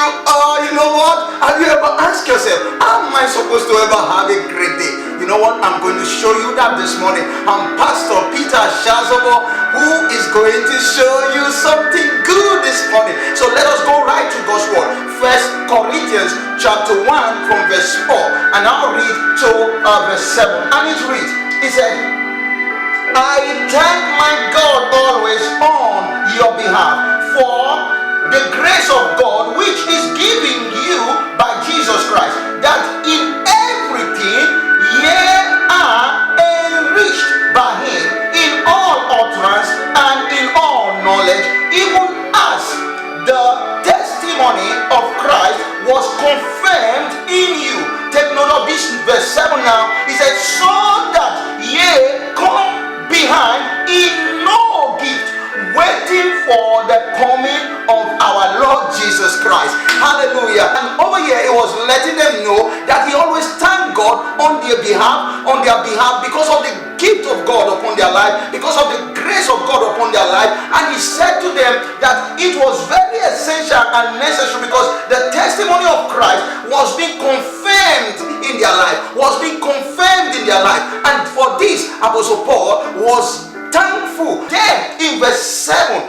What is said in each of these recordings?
you know what? Have you ever asked yourself, how am I supposed to ever have a great day? You know what? I'm going to show you that this morning. I'm Pastor Peter Shazobo, who is going to show you something good this morning. So let us go right to God's word. First Corinthians chapter 1 from verse 4, and I'll read to verse 7. And it reads, he said, I thank my God always on your behalf for the grace of God which is given you by Jesus Christ, that in everything ye are enriched by him in all utterance and in all knowledge, even as the testimony of Christ was confirmed in you. Take note of this verse 7 now. He said, so that ye come behind in no gift, waiting for the coming of our Lord Jesus Christ. Hallelujah. And over here it was letting them know that he always thanked God on their behalf because of the gift of God upon their life, because of the grace of God upon their life. And he said to them that it was very essential and necessary because the testimony of Christ was being confirmed in their life, and for this Apostle Paul was thankful. Then in verse 7,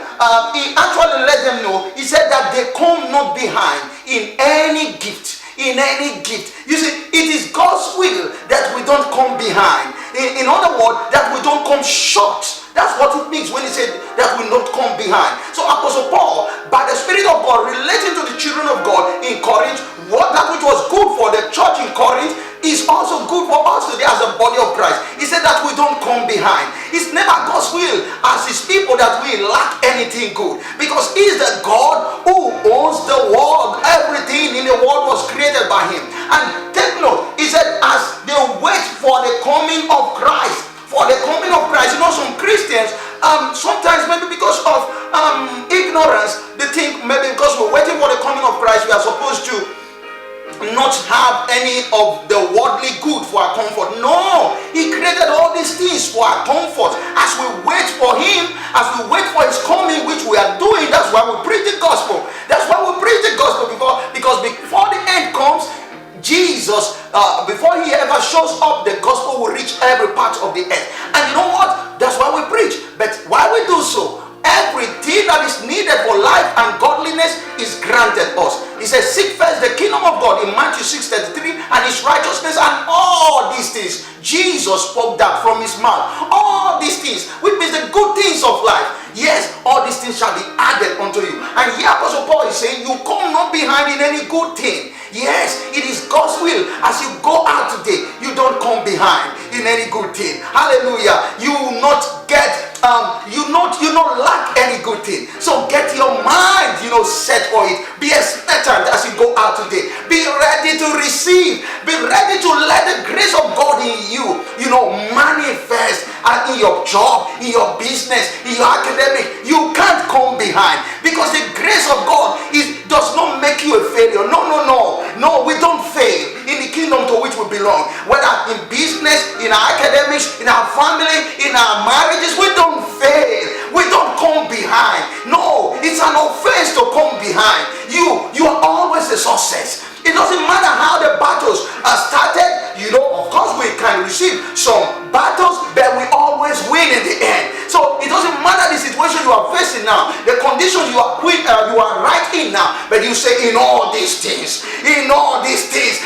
he actually let them know, he said that they come not behind in any gift. You see, it is God's will that we don't come behind. In other words, that we don't come short. That's what it means when he said that we not come behind. So Apostle Paul, by the Spirit of God, relating to the children of God in Corinth, that which was good for the church in Corinth is also good for us today as a body of Christ. He said that we don't come behind. It's never God's will as his people that we lack anything good, because he is the God who owns the world. Everything in the world was created by him. And take note, he said as they wait for the coming of Christ. You know, some Christians, sometimes maybe because of ignorance, they think maybe because we're waiting for the coming of Christ, we are supposed to not have any of the worldly good for our comfort. No, he created all these things for our comfort. As we wait for him, as we wait for his coming, which we are doing, that's why we preach the gospel. Because before the end comes, Jesus, before he ever shows up, the gospel will reach every part of the earth. And you know what? That's why we preach. But while we do so, everything that is needed for life and godliness is granted us. He says, seek first the kingdom of God in Matthew 6:33, and his righteousness, and all these things. Jesus spoke that from his mouth. All these things, which means the good things of life. Yes, all these things shall be added unto you. And here Apostle Paul is saying, you come not behind in any good thing. Yes, it is God's will. As you go out today, you don't come behind in any good thing. Hallelujah. You will not get you not lack any good thing. So get your mind, set for it. Be expectant as you go out today. Be ready to receive. Be ready to let the grace of God in you, manifest in your job, in your business, in your academic. You can't come behind, because the grace of God does not make you a failure. No, we don't fail in the kingdom to which we belong. Whether in business, in our academics, in our family, in our marriages, we don't fail. We don't come behind. No, it's an offense to come behind. You are always a success. It doesn't matter how the battles are started. Of course we can receive some battles, but we always win in the end. So it doesn't matter the situation you are facing now, the condition you are right in now, but you say, in all these things,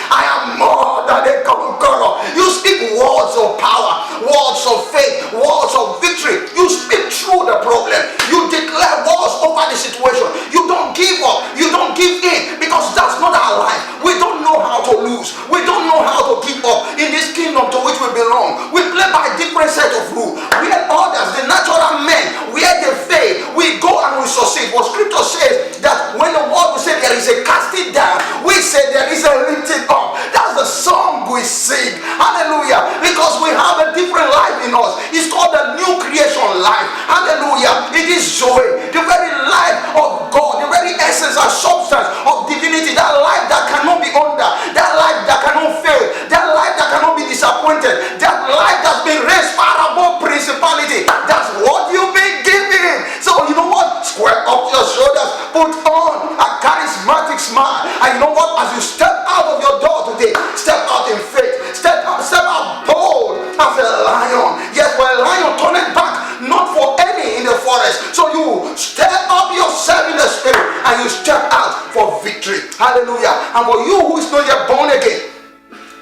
I am more than a conqueror. You speak words of power, words of faith, words of victory. You speak through the problem. You declare words over the situation. You don't give up. You don't give in, because that's not our life. We don't know how to lose. We don't know how to give up in this kingdom to which we belong. We play by a different set of rules. We are others, the natural men, where they fail, we go and we succeed. What scripture says, that when the world will say there is a casting down, we say there is a lifting up. That's the song we sing. Hallelujah. Because we have a different life in us. It's called the new creation life. Hallelujah. It is joy. The very life of God, the very essence and substance of divinity. That life that cannot be under. That life that cannot fail. That life that cannot be disappointed. That life that's been raised far above principality. That's what you've been given. So you know what? Square up your shoulders. Put on a charismatic smile. And you know what? As you step out of your door today, step out in faith. Step out bold as a lion. Yes, for a lion turning back, not for any in the forest. So you step up yourself in the spirit and you step out for victory. Hallelujah. And for you who is not yet born again,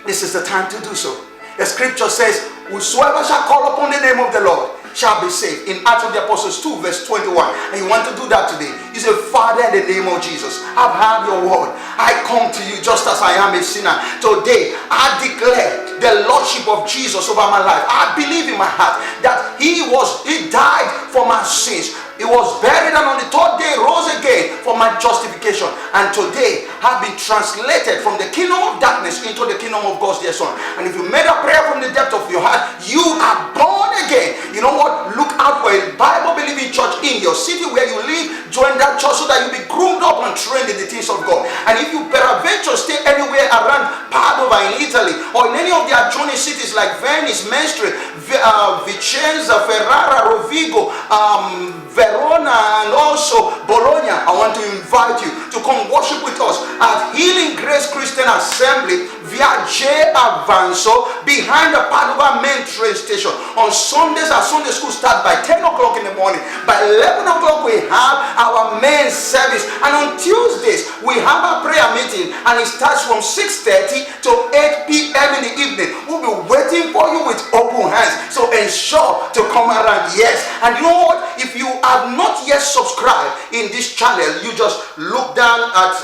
this is the time to do so. The scripture says, whosoever shall call upon the name of the Lord shall be saved. In Acts of the Apostles 2 verse 21. And you want to do that today. You say, Father, in the name of Jesus, I've heard your word. I come to you just as I am a sinner. Today, I declare the Lordship of Jesus over my life. I believe in my heart that He died for my sins. He was buried and on the third day rose again for my justification. And today have been translated from the kingdom of darkness into the kingdom of God's dear Son. And if you made a prayer from the depth of your heart, you are born again. You know what? Look out for a Bible-believing church in your city where you live. Join that church so that you be groomed up and trained in the things of God. And if you peradventure stay anywhere around Padova in Italy or in any of the adjoining cities like Venice, Mestre, Vicenza, Ferrara, Rovigo, Verona, and also Bologna, I want to invite you to come worship with us at Healing Grace Christian Assembly via J. Avanzo behind the Padova main train station. On Sundays, our Sunday school starts by 10 o'clock in the morning. By 11 o'clock, we have our main service. And on Tuesdays, we have our prayer meeting, and it starts from 6:30 to 8 p.m. in the evening. We'll be waiting for you with open hands. So ensure to come around. Yes. And you know what? If you have not yet subscribed in this channel, you just look down at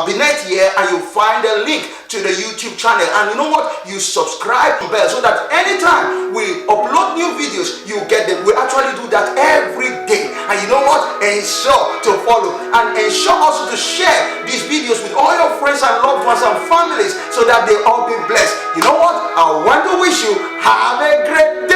beneath here and you find a link to the YouTube channel. And you know what? You subscribe bell so that anytime we upload new videos, you get them. We actually do that every day. And you know what? Ensure to follow and ensure also to share these videos with all your friends and loved ones and families so that they all be blessed. You know what? I want to wish you have a great day.